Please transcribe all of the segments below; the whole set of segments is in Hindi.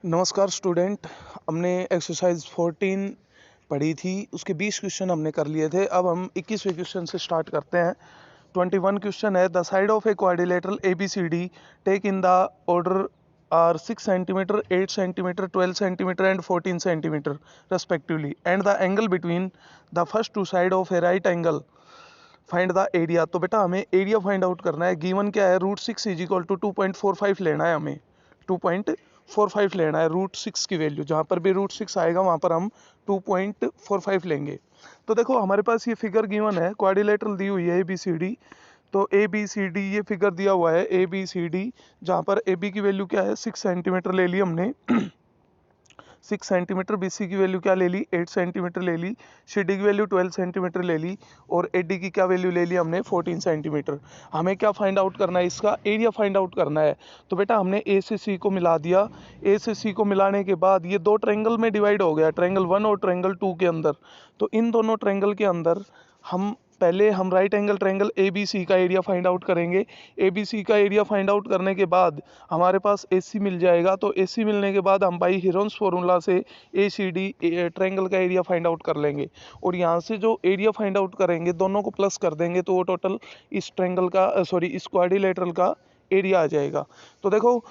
नमस्कार स्टूडेंट। हमने एक्सरसाइज 14 पढ़ी थी, उसके 20 क्वेश्चन हमने कर लिए थे। अब हम 21वें क्वेश्चन से स्टार्ट करते हैं। 21 क्वेश्चन है, the side of a quadrilateral A B C D take in the order are 6 centimetre, 8 centimetre, 12 centimetre and 14 centimetre respectively, and the angle between the first two side of a right angle find the area. तो बेटा हमें एरिया फाइंड आउट करना है। गिवन क्या है, √6 इज इक्वल टू 2.45 लेना है। हमें 2.45 लेना है, √6 की वैल्यू। जहाँ पर भी √6 आएगा वहाँ पर हम 2.45 लेंगे। तो देखो हमारे पास ये फिगर गिवन है, क्वाड्रिलेटरल दी हुई है ए बी सी डी। तो ए बी सी डी ये फिगर दिया हुआ है ए बी सी डी, जहाँ पर ए बी की वैल्यू क्या है, 6 सेंटीमीटर ले ली हमने 6 सेंटीमीटर, बी सी की वैल्यू क्या ले ली, 8 सेंटीमीटर ले ली, सी डी की वैल्यू 12 सेंटीमीटर ले ली, और ए डी की क्या वैल्यू ले ली हमने, 14 सेंटीमीटर। हमें क्या फाइंड आउट करना है, इसका एरिया फाइंड आउट करना है। तो बेटा हमने ए से सी को मिला दिया। ए से सी को मिलाने के बाद ये दो ट्रायंगल में डिवाइड हो गया, ट्रायंगल 1 और ट्रायंगल 2 के अंदर। तो इन दोनों ट्रायंगल के अंदर हम पहले right angle triangle A B C का एरिया फाइंड आउट करेंगे। ए बी सी का एरिया फाइंड आउट करने के बाद हमारे पास ए सी मिल जाएगा। तो ए सी मिलने के बाद हम बाई हीरोन्स फॉर्मूला से ए सी डी ट्रायंगल का एरिया फाइंड आउट कर लेंगे, और यहाँ से जो एरिया फाइंड आउट करेंगे दोनों को प्लस कर देंगे, तो वो टोटल इस ट्रायंगल का इस क्वाड्रिलेटरल का एरिया आ जाएगा। तो देखो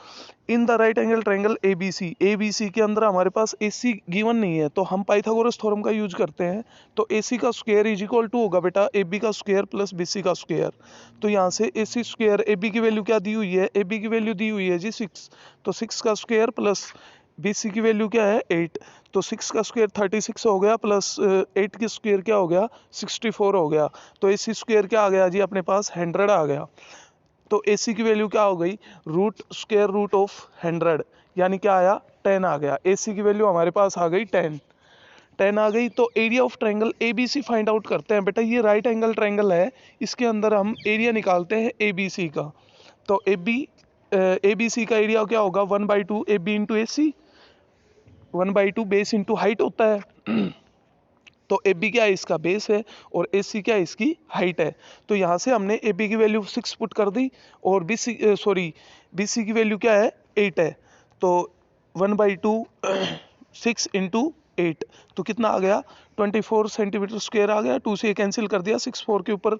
in the right angle triangle A B C के अंदर हमारे पास ए सी गिवन नहीं है, तो हम पाइथागोरस थ्योरम का यूज करते हैं। तो ए सी का स्क्वायर इज इक्वल टू होगा बेटा ए बी का स्क्वायर प्लस बी सी का स्क्वायर। तो यहाँ से A C square, A B की वैल्यू क्या दी हुई है, ए बी की वैल्यू दी हुई है जी 6, तो 6 का स्क्वायर प्लस बी सी की वैल्यू क्या है 8, तो 6 का स्क्वायर 36 हो गया, प्लस 8 की स्क्वायर क्या हो गया 64 हो गया। तो ए सी स्क्वायर क्या आ गया जी अपने पास 100 आ गया। तो ए सी की वैल्यू क्या हो गई, स्क्वायर रूट ऑफ 100, यानी क्या आया 10 आ गया। ए सी की वैल्यू हमारे पास आ गई 10 आ गई। तो area of triangle A B C find out करते हैं। बेटा ये राइट एंगल ट्रायंगल है, इसके अंदर हम एरिया निकालते हैं ए बी सी का। तो ए बी सी का एरिया क्या होगा 1/2 A B into A C, 1/2 base into height होता है। तो ए बी क्या है, इसका बेस है, और ए सी क्या है, इसकी हाइट है। तो यहाँ से हमने ए बी की वैल्यू 6 पुट कर दी, और बी सी की वैल्यू क्या है 8 है। तो 1/2 6 इंटू 8, तो कितना आ गया 24 सेंटीमीटर स्क्वायर आ गया। 2 से ये कैंसिल कर दिया, 6 4 के ऊपर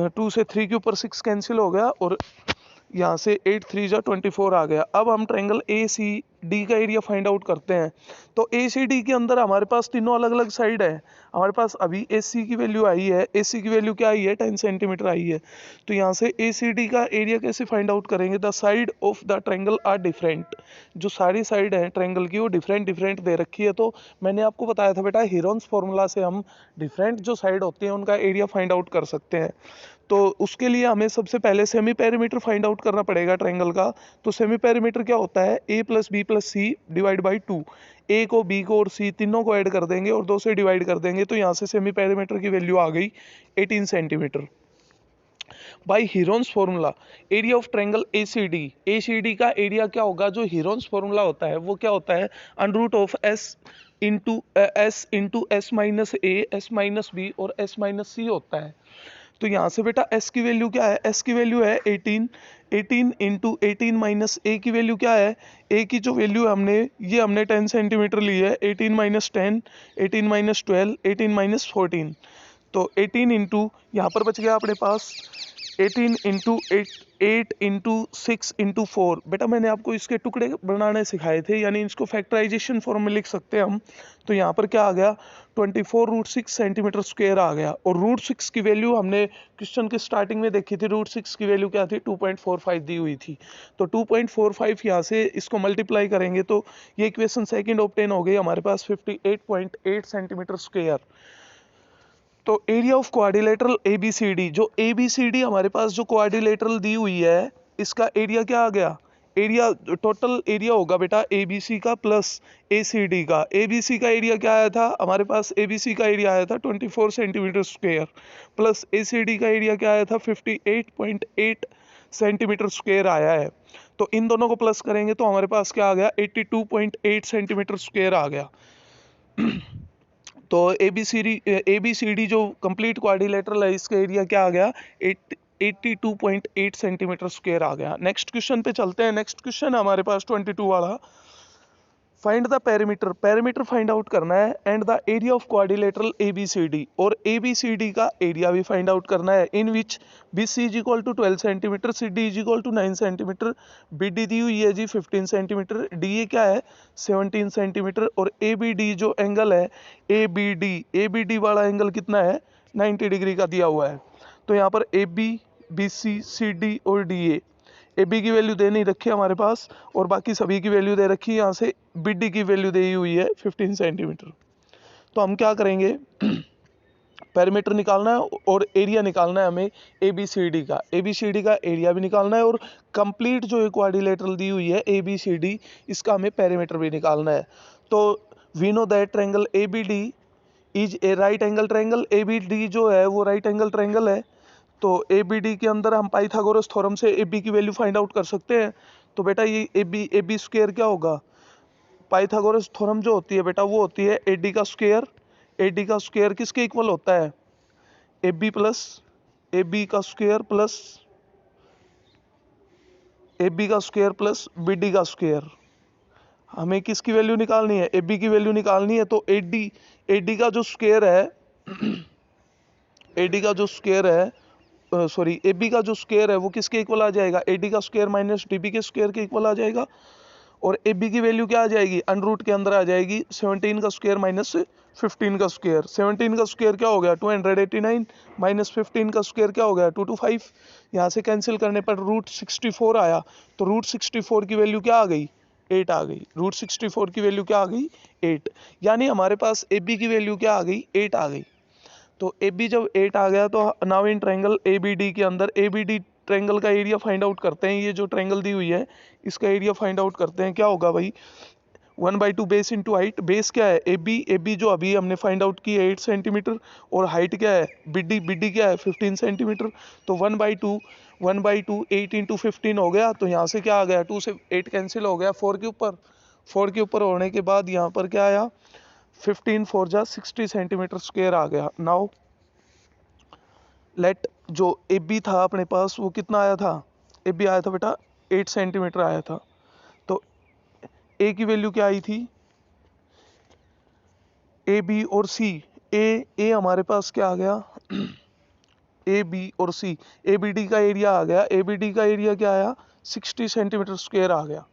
2 से 3 के ऊपर 6 कैंसिल हो गया, और यहाँ से 8 3 जा 24 आ गया। अब हम ट्रायंगल ए सी डी का एरिया फाइंड आउट करते हैं। तो ए सी डी के अंदर हमारे पास तीनों अलग अलग साइड है। हमारे पास अभी ए सी की वैल्यू आई है, ए सी की वैल्यू क्या आई है 10 सेंटीमीटर आई है। तो यहाँ से ए सी डी का एरिया कैसे फाइंड आउट करेंगे, the side of the triangle are different. जो सारी साइड है ट्रायंगल की वो डिफरेंट डिफरेंट दे रखी है। तो मैंने आपको बताया था बेटा हीरोन्स फॉर्मूला से हम डिफरेंट जो साइड होती हैं उनका एरिया फाइंड आउट कर सकते हैं। तो उसके लिए हमें सबसे पहले सेमी पेरीमीटर फाइंड आउट करना पड़ेगा ट्रायंगल का। तो सेमी पेरीमीटर क्या होता है, A plus B plus C divide by 2। A को बी को और सी तीनों को ऐड कर देंगे और 2 से डिवाइड कर देंगे। तो यहाँ से सेमी पेरीमीटर की वैल्यू आ गई 18 centimetre. By Heron's formula area of triangle A C D का एरिया क्या होगा, जो हीरोन्स फॉर्मूला होता है वो क्या होता है, under of S into S minus A, S minus B और एस माइनस सी होता है। तो यहाँ से बेटा s की वैल्यू क्या है, s की वैल्यू है 18 इंटू 18 माइनस a की वैल्यू क्या है, a की जो वैल्यू है हमने 10 सेंटीमीटर ली है। 18 माइनस 10, 18 माइनस 12, 18 माइनस 14। तो 18 इंटू यहाँ पर बच गया अपने पास 18 इंटू 8 इंटू 6 इंटू 4। बेटा मैंने आपको इसके टुकड़े बनाने सिखाए थे, यानी इसको फैक्टराइजेशन फॉर्म में लिख सकते हैं हम। तो यहाँ पर क्या आ गया 24√6 सेंटीमीटर स्क्वायर आ गया। और √6 की वैल्यू हमने क्वेश्चन के स्टार्टिंग में देखी थी, √6 की वैल्यू क्या थी 2.45 दी हुई थी। तो 2.45 यहाँ से इसको मल्टीप्लाई करेंगे तो ये इक्वेशन सेकेंड ऑब्टेन हो गई हमारे पास 58.8 सेंटीमीटर स्क्वायर। तो area of quadrilateral A B C D, जो ए बी सी डी हमारे पास जो क्वाड्रिलेटरल दी हुई है, इसका एरिया क्या आ गया, एरिया टोटल एरिया होगा बेटा ए बी सी का प्लस ए सी डी का। ए बी सी का एरिया क्या आया था हमारे पास, ए बी सी का एरिया आया था 24 सेंटीमीटर स्क्वायर, प्लस ए सी डी का एरिया क्या आया था 58.8 सेंटीमीटर स्क्वायर आया है। तो इन दोनों को प्लस करेंगे तो हमारे पास क्या आ गया 82.8 सेंटीमीटर स्क्वायर आ गया। तो ए बी सी डी जो कंप्लीट क्वाड्रिलेटरल है, इसका एरिया क्या आ गया 82.8 सेंटीमीटर स्क्वायर आ गया। नेक्स्ट क्वेश्चन पे चलते हैं। नेक्स्ट क्वेश्चन है हमारे पास 22 वाला। Find the perimeter, perimeter find out करना है, and the area of quadrilateral ABCD, और ABCD का एरिया भी फाइंड आउट करना है, in which BC is equal to 12 centimetre, CD is equal to 9 centimetre, BD दी हुई है जी 15 सेंटीमीटर, DA क्या है 17 सेंटीमीटर, और ABD जो एंगल है ABD वाला एंगल कितना है 90 डिग्री का दिया हुआ है। तो यहाँ पर AB, BC, CD और DA, AB की वैल्यू दे नहीं रखी है हमारे पास, और बाकी सभी की वैल्यू दे रखी है। यहाँ से BD की वैल्यू दी हुई है 15 सेंटीमीटर। तो हम क्या करेंगे, पैरामीटर निकालना है और एरिया निकालना है हमें ABCD का एरिया भी निकालना है, और कंप्लीट जो क्वाड्रिलेटरल दी हुई है ABCD, इसका हमें पैरामीटर भी निकालना है। तो we know that triangle ABD is a right angle triangle, ABD जो है वो राइट एंगल ट्रायंगल है। तो ABD के अंदर हम पाइथागोरस थ्योरम से AB की वैल्यू फाइंड आउट कर सकते हैं। तो बेटा ये AB स्क्वायर क्या होगा, पाइथागोरस थ्योरम जो होती है बेटा वो होती है AD का स्क्वायर। AD का स्क्वायर किसके इक्वल होता है, AB का स्क्वायर प्लस AB का स्क्वायर प्लस BD का स्क्वायर। हमें किसकी वैल्यू निकालनी है, AB की वैल्यू निकालनी है। तो AD का जो स्क्वायर है AD का जो स्क्वायर है सॉरी AB का जो स्क्वायर है वो किसके इक्वल आ जाएगा, AD का स्क्वायर माइनस DB के स्क्वायर के इक्वल आ जाएगा। और AB की वैल्यू क्या आ जाएगी, अंडर रूट के अंदर आ जाएगी 17 का स्क्वायर माइनस 15 का स्क्वायर। 17 का स्क्वायर क्या हो गया 289, माइनस 15 का स्क्वायर क्या हो गया 225। यहाँ से कैंसिल करने पर रूट 64 आया। तो रूट 64 की वैल्यू क्या आ गई 8 आ गई। रूट 64 की वैल्यू क्या आ गई 8, यानी हमारे पास AB की वैल्यू क्या आ गई 8 आ गई। तो AB जब 8 आ गया तो नाउ इन ट्रायंगल ABD के अंदर ABD ट्रायंगल का एरिया फाइंड आउट करते हैं। ये जो ट्रायंगल दी हुई है इसका एरिया फाइंड आउट करते हैं। क्या होगा भाई 1/2 बेस इंटू हाइट। बेस क्या है AB जो अभी हमने फाइंड आउट की है 8 सेंटीमीटर, और हाइट क्या है BD क्या है 15 सेंटीमीटर। तो 1/2 8 इंटू 15 हो गया। तो यहाँ से क्या आ गया 2 से 8 कैंसिल हो गया 4 के ऊपर होने के बाद यहाँ पर क्या आया 15 4 जा 60 सेंटीमीटर स्क्वायर आ गया। नाउ लेट जो AB था अपने पास वो कितना आया था, AB आया था बेटा 8 सेंटीमीटर आया था। तो A की वैल्यू क्या आई थी, A B और C, A हमारे पास क्या आ गया A B और C, ABD का एरिया आ गया। ABD का एरिया क्या आया 60 सेंटीमीटर स्क्वायर आ गया।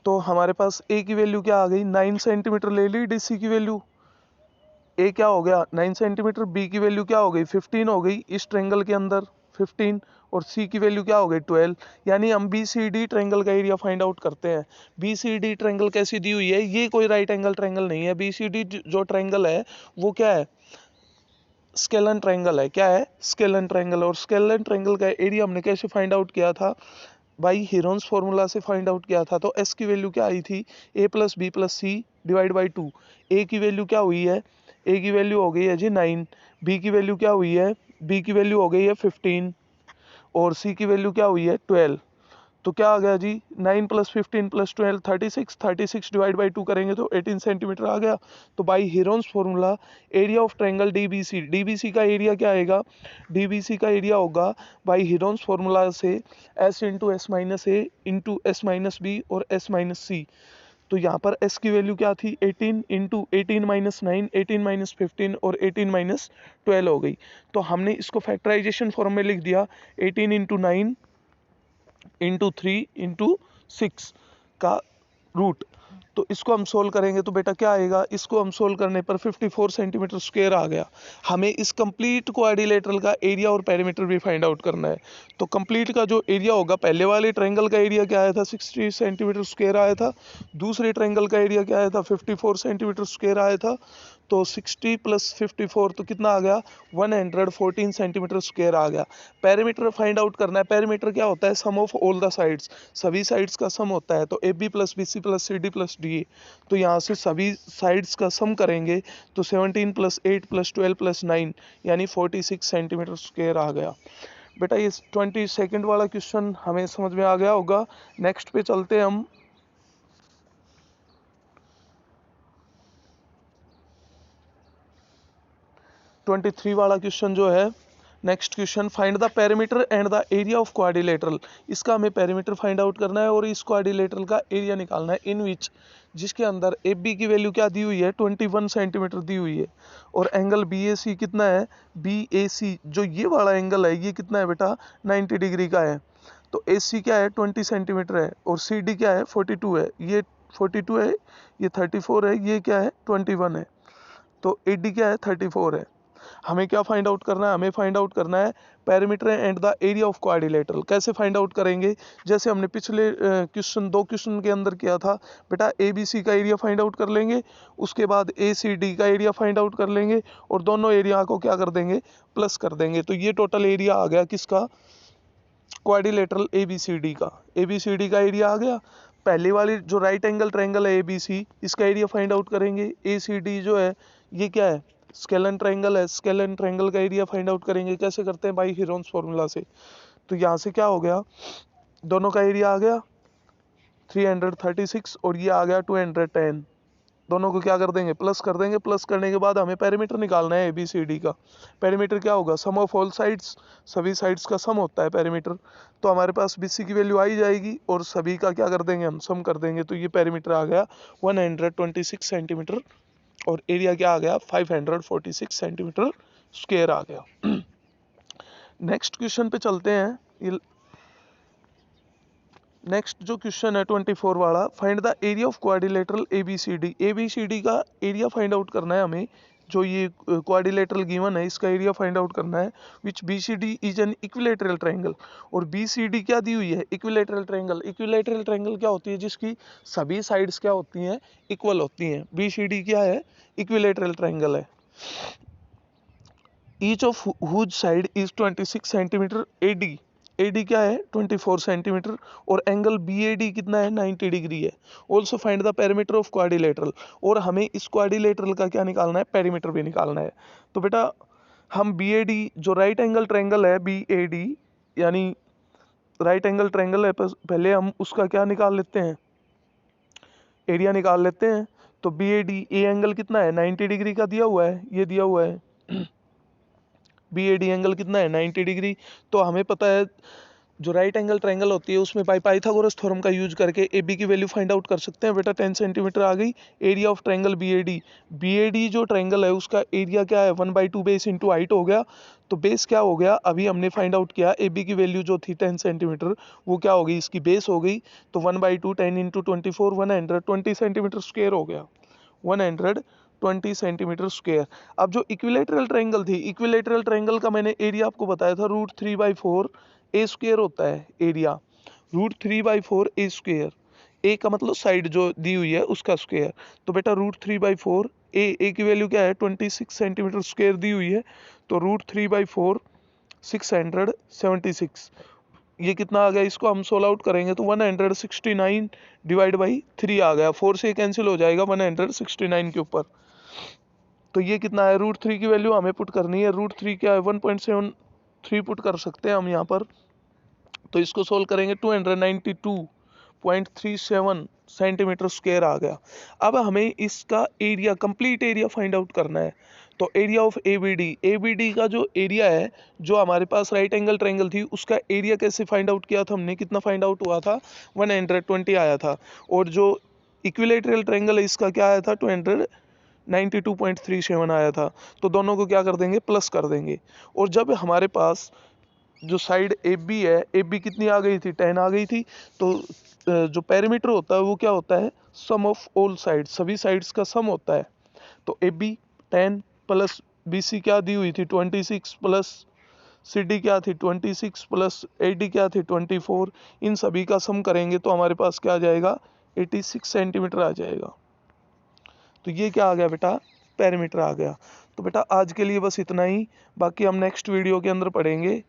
तो हमारे पास A की वैल्यू क्या आ गई 9 सेंटीमीटर ले ली। DC की वैल्यू A क्या हो गया 9 सेंटीमीटर, B की वैल्यू क्या हो गई 15 हो गई इस ट्रायंगल के अंदर 15, और C की वैल्यू क्या हो गई 12। यानी हम BCD ट्रायंगल का एरिया फाइंड आउट करते हैं। BCD ट्रायंगल कैसी दी हुई है, ये कोई राइट एंगल ट्रायंगल नहीं है। BCD जो ट्रायंगल है वो क्या है स्केलन ट्रायंगल है। क्या है स्केलन ट्रायंगल। और स्केलन ट्रायंगल का एरिया हमने कैसे फाइंड आउट किया था, बाई हीरोन्स फॉर्मूला से फाइंड आउट किया था। तो S की वैल्यू क्या आई थी A plus B plus C divide by 2। A की वैल्यू क्या हुई है, A की वैल्यू हो गई है जी 9, B की वैल्यू क्या हुई है, B की वैल्यू हो गई है 15, और C की वैल्यू क्या हुई है 12। तो क्या आ गया जी 9 प्लस 15 प्लस 12 36 डिवाइड बाई 2 करेंगे तो 18 सेंटीमीटर आ गया। तो by Heron's formula area of triangle DBC का एरिया क्या आएगा, DBC का एरिया होगा बाई हीरोन्स फॉर्मूला से S into S minus A into S minus B और S माइनस C। तो यहाँ पर S की वैल्यू क्या थी 18 इंटू 18 माइनस 9, 18 माइनस 15 और 18 माइनस 12 हो गई। तो हमने इसको फैक्टराइजेशन फॉर्म में लिख दिया 18 इंटू 9 इंटू 3 इंटू 6 का रूट। तो इसको हम सोल्व करेंगे तो बेटा क्या आएगा, इसको हम सोल्व करने पर 54 सेंटीमीटर स्क्वायर आ गया। हमें इस कंप्लीट क्वाड्रिलेटरल का एरिया और पेरीमीटर भी फाइंड आउट करना है। तो कंप्लीट का जो एरिया होगा, पहले वाले ट्रायंगल का एरिया क्या आया था 60 सेंटीमीटर स्क्वायर आया था, दूसरे ट्रायंगल का एरिया क्या आया था 54 सेंटीमीटर स्क्वायर आया था। तो 60 प्लस 54 तो कितना आ गया 114 सेंटीमीटर स्क्वायर आ गया। पेरीमीटर फाइंड आउट करना है। पेरीमीटर क्या होता है sum of all the sides, सभी साइड्स का सम होता है। तो AB plus BC plus CD plus DA, तो यहाँ से सभी साइड्स का सम करेंगे तो 17 प्लस 8 प्लस 12 प्लस 9 यानी 46 सेंटीमीटर स्क्वायर आ गया। बेटा ये 22 वाला क्वेश्चन हमें समझ में आ गया होगा। नेक्स्ट पे चलते हैं हम। 23 वाला क्वेश्चन जो है next question, find the perimeter and the area of quadrilateral. इसका हमें पेरीमीटर फाइंड आउट करना है और इस क्वाड्रिलेटरल का एरिया निकालना है, इन विच, जिसके अंदर ए बी की वैल्यू क्या दी हुई है, 21 सेंटीमीटर दी हुई है, और एंगल बी ए सी कितना है, बी ए सी जो ये वाला एंगल है ये कितना है बेटा, 90 डिग्री का है। तो ए सी क्या है, 20 सेंटीमीटर है, और सी डी क्या है, 42 है, ये 42 है, ये 34 है, ये क्या है, 21 है, तो ए डी क्या है, 34 है। हमें क्या फाइंड आउट करना है, हमें फाइंड आउट करना है perimeter and the area of quadrilateral. कैसे फाइंड आउट करेंगे, जैसे हमने पिछले क्वेश्चन 2 क्वेश्चन के अंदर किया था बेटा, ए बी सी का एरिया फाइंड आउट कर लेंगे, उसके बाद ए सी डी का एरिया फाइंड आउट कर लेंगे, और दोनों एरिया को क्या कर देंगे, प्लस कर देंगे। तो ये टोटल एरिया आ गया किसका, quadrilateral A B C D का। ए बी सी डी का एरिया आ गया। पहले वाली जो राइट एंगल ट्रायंगल है ए बी सी, इसका एरिया फाइंड आउट करेंगे। ए सी डी जो है ये क्या है, स्केलन ट्रायंगल है, स्केलन ट्रायंगल का एरिया फाइंड आउट करेंगे। कैसे करते हैं, बाई हीरोन्स फॉर्मूला से। तो यहाँ से क्या हो गया, दोनों का एरिया आ गया 336 और ये आ गया 210। दोनों को क्या कर देंगे, प्लस कर देंगे। प्लस करने के बाद हमें पेरीमीटर निकालना है ए बी सी डी का। पेरीमीटर क्या होगा, सम ऑफ ऑल साइड्स, सभी साइड्स का सम होता है पेरीमीटर। तो हमारे पास बी सी की वैल्यू आई जाएगी और सभी का क्या कर देंगे, हम सम कर देंगे। तो ये पेरीमीटर आ गया 126 सेंटीमीटर और एरिया क्या आ गया, 546 सेंटीमीटर स्क्वायर आ गया। नेक्स्ट क्वेश्चन पे चलते हैं। नेक्स्ट जो क्वेश्चन है 24 वाला, find the area of quadrilateral A B C D. A B C D का एरिया फाइंड आउट करना है हमें। जो ये क्वाड्रिलेटरल गिवन है इसका एरिया फाइंड आउट करना है, which B C D is an equilateral triangle. और बी सी डी क्या दी हुई है, इक्विलेटरल ट्रायंगल। इक्विलेटरल ट्रायंगल क्या होती है, जिसकी सभी साइड्स क्या होती हैं, इक्वल होती हैं। बी सी डी क्या है, इक्विलेटरल ट्रायंगल है। Each of whose side is 26 centimetre A D. A D क्या है, 24 सेंटीमीटर, और एंगल बी ए डी कितना है, 90 डिग्री है। Also find the perimeter of quadrilateral. और हमें इस क्वाड्रिलेटरल का क्या निकालना है, पेरीमीटर भी निकालना है। तो बेटा हम बी ए डी जो राइट एंगल ट्रायंगल है बी ए डी, यानी राइट एंगल ट्रायंगल है, पहले हम उसका क्या निकाल लेते हैं, एरिया निकाल लेते हैं। तो B A D, A angle कितना है, 90 डिग्री का दिया हुआ है, ये दिया हुआ है। बी ए डी एंगल कितना है, 90 डिग्री। तो हमें पता है जो राइट एंगल ट्रायंगल होती है उसमें बाई पाइथागोरस थ्योरम का यूज करके ए बी की वैल्यू फाइंड आउट कर सकते हैं। बेटा 10 सेंटीमीटर आ गई। Area of triangle B A D, B A D जो ट्रायंगल है उसका एरिया क्या है, 1/2 बेस इंटू हाइट हो गया। तो बेस क्या हो गया, अभी हमने फाइंड आउट किया, ए बी की वैल्यू जो थी 10 सेंटीमीटर वो क्या हो गई, इसकी बेस हो गई। तो 1/2 10 इंटू 24 120 सेंटीमीटर स्क्वायर हो गया, 120 सेंटीमीटर स्क्वायर। अब जो इक्विलेटरल ट्रायंगल थी, इक्विलेटरल ट्रायंगल का मैंने एरिया आपको बताया था √3/4 ए स्क्वायर होता है एरिया, √3/4 ए स्क्वायर। ए का मतलब साइड जो दी हुई है उसका स्क्वायर। तो बेटा √3/4 ए की वैल्यू क्या है, 26 सेंटीमीटर स्क्वायर दी हुई है। तो √3/4 676, ये कितना आ गया, इसको हम सोल्व आउट करेंगे तो 169 डिवाइड बाई 3 आ गया। 4 से कैंसिल हो जाएगा 169 के ऊपर। तो ये कितना है, √3 की वैल्यू हमें पुट करनी है। √3 क्या है, 1.73 पुट कर सकते हैं हम यहाँ पर। तो इसको सोल्व करेंगे 292.37 सेंटीमीटर स्क्वायर आ गया। अब हमें इसका area, complete area find out करना है। तो area of A B D का जो एरिया है, जो हमारे पास राइट एंगल ट्रायंगल थी उसका एरिया कैसे फाइंड आउट किया था हमने, कितना फाइंड आउट हुआ था, 120 आया था। और जो इक्विलेटरल ट्रायंगल है इसका क्या आया था, 292.37 आया था। तो दोनों को क्या कर देंगे, प्लस कर देंगे। और जब हमारे पास जो साइड ए बी है, ए बी कितनी आ गई थी, 10 आ गई थी। तो जो पेरीमीटर होता है वो क्या होता है, सम ऑफ ऑल साइड, सभी साइड्स का सम होता है। तो A B 10 plus B C क्या दी हुई थी, 26 प्लस सी डी क्या थी, 26 प्लस ए डी क्या थी, 24। इन सभी का सम करेंगे तो हमारे पास क्या आ जाएगा, 86 सेंटीमीटर आ जाएगा। तो ये क्या आ गया बेटा, पेरीमीटर आ गया। तो बेटा आज के लिए बस इतना ही, बाकी हम नेक्स्ट वीडियो के अंदर पढ़ेंगे